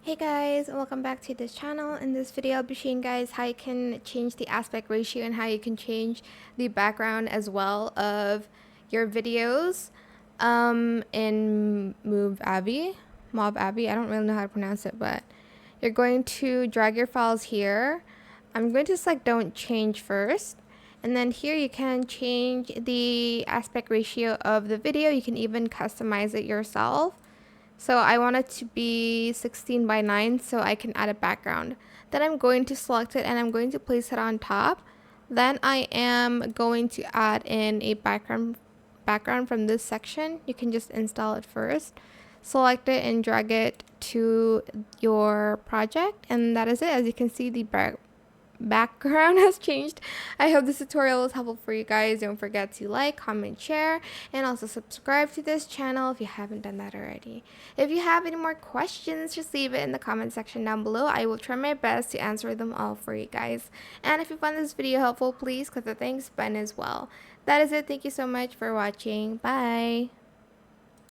Hey guys, welcome back to this channel. In this video, I'll be showing you guys how you can change the aspect ratio and how you can change the background as well of your videos in Movavi. I don't really know how to pronounce it, but you're going to drag your files here. I'm going to select don't change first. And then here you can change the aspect ratio of the video. You can even customize it yourself. So I want it to be 16 by 9 so I can add a background. Then I'm going to select it and I'm going to place it on top. Then I am going to add in a background from this section. You can just install it first. Select it and drag it to your project, and that is it. As you can see, the background has changed. I hope this tutorial was helpful for you guys. Don't forget to like, comment, share, and also subscribe to this channel if you haven't done that already. If you have any more questions, just leave it in the comment section down below. I will try my best to answer them all for you guys. And if you found this video helpful, please click the thanks button as well. That is it. Thank you so much for watching. Bye.